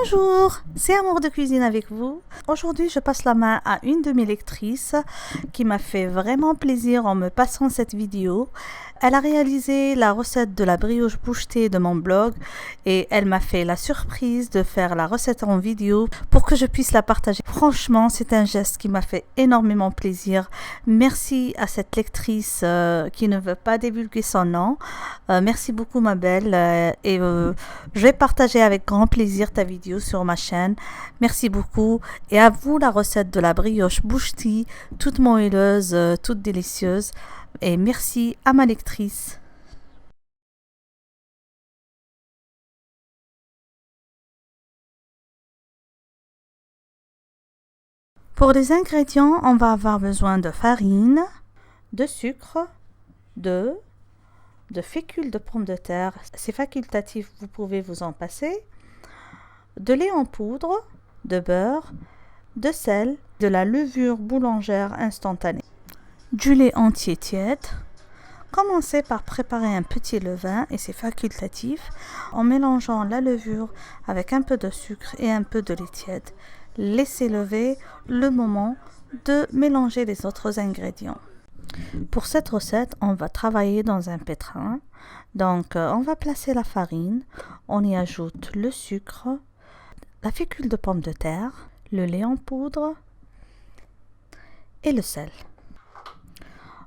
Bonjour, c'est Amour de cuisine avec vous. Aujourd'hui, je passe la main à une de mes lectrices qui m'a fait vraiment plaisir en me passant cette vidéo. Elle a réalisé la recette de la brioche bouchetée de mon blog et elle m'a fait la surprise de faire la recette en vidéo pour que je puisse la partager. Franchement, c'est un geste qui m'a fait énormément plaisir. Merci à cette lectrice qui ne veut pas divulguer son nom. Merci beaucoup ma belle je vais partager avec grand plaisir ta vidéo sur ma chaîne. Merci beaucoup et à vous la recette de la brioche bouchetée, toute moelleuse, toute délicieuse. Et merci à ma lectrice. Pour les ingrédients, on va avoir besoin de farine, de sucre, de fécule de pommes de terre, c'est facultatif, vous pouvez vous en passer, de lait en poudre, de beurre, de sel, de la levure boulangère instantanée, du lait entier tiède. Commencez par préparer un petit levain et c'est facultatif en mélangeant la levure avec un peu de sucre et un peu de lait tiède. Laissez lever le moment de mélanger les autres ingrédients. Pour cette recette, on va travailler dans un pétrin. Donc, on va placer la farine, on y ajoute le sucre, la fécule de pomme de terre, le lait en poudre et le sel.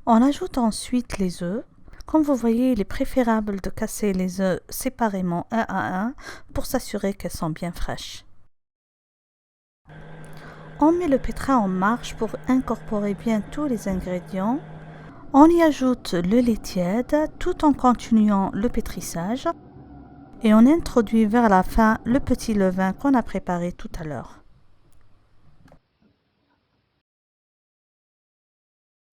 On ajoute ensuite les œufs. Comme vous voyez, il est préférable de casser les œufs séparément un à un pour s'assurer qu'elles sont bien fraîches. On met le pétrin en marche pour incorporer bien tous les ingrédients. On y ajoute le lait tiède tout en continuant le pétrissage et on introduit vers la fin le petit levain qu'on a préparé tout à l'heure.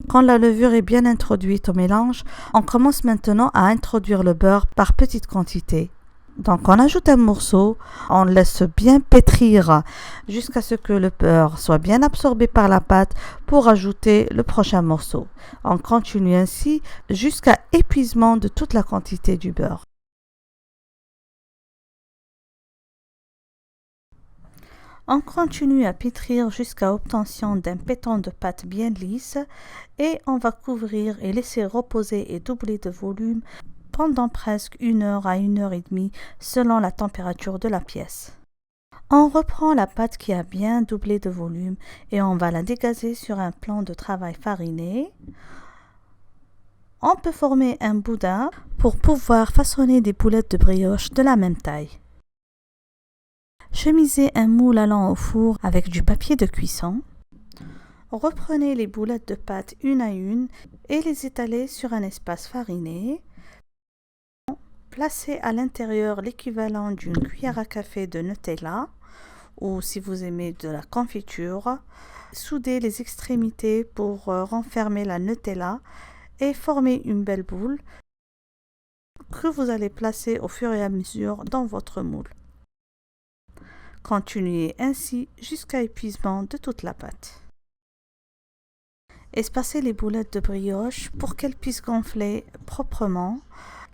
Quand la levure est bien introduite au mélange, on commence maintenant à introduire le beurre par petites quantités. Donc on ajoute un morceau, on laisse bien pétrir jusqu'à ce que le beurre soit bien absorbé par la pâte pour ajouter le prochain morceau. On continue ainsi jusqu'à épuisement de toute la quantité du beurre. On continue à pétrir jusqu'à obtention d'un pétant de pâte bien lisse et on va couvrir et laisser reposer et doubler de volume pendant presque 1 heure à 1 heure et demie selon la température de la pièce. On reprend la pâte qui a bien doublé de volume et on va la dégazer sur un plan de travail fariné. On peut former un boudin pour pouvoir façonner des boulettes de brioche de la même taille. Chemisez un moule allant au four avec du papier de cuisson. Reprenez les boulettes de pâte une à une et les étalez sur un espace fariné. Placez à l'intérieur l'équivalent d'une cuillère à café de Nutella ou si vous aimez de la confiture. Soudez les extrémités pour renfermer la Nutella et former une belle boule que vous allez placer au fur et à mesure dans votre moule. Continuez ainsi jusqu'à épuisement de toute la pâte. Espacez les boulettes de brioche pour qu'elles puissent gonfler proprement.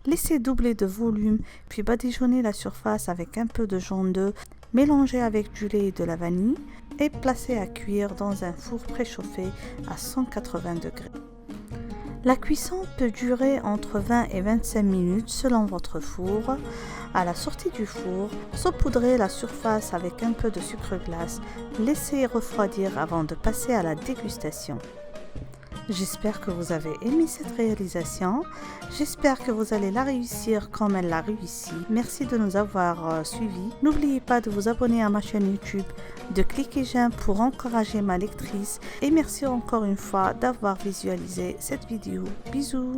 Laissez doubler de volume, puis badigeonnez la surface avec un peu de jaune d'œuf, mélangez avec du lait et de la vanille et placez à cuire dans un four préchauffé à 180 degrés. La cuisson peut durer entre 20 et 25 minutes selon votre four. À la sortie du four, saupoudrez la surface avec un peu de sucre glace. Laissez refroidir avant de passer à la dégustation. J'espère que vous avez aimé cette réalisation. J'espère que vous allez la réussir comme elle l'a réussi. Merci de nous avoir suivis. N'oubliez pas de vous abonner à ma chaîne YouTube, de cliquer j'aime pour encourager ma lectrice. Et merci encore une fois d'avoir visualisé cette vidéo. Bisous!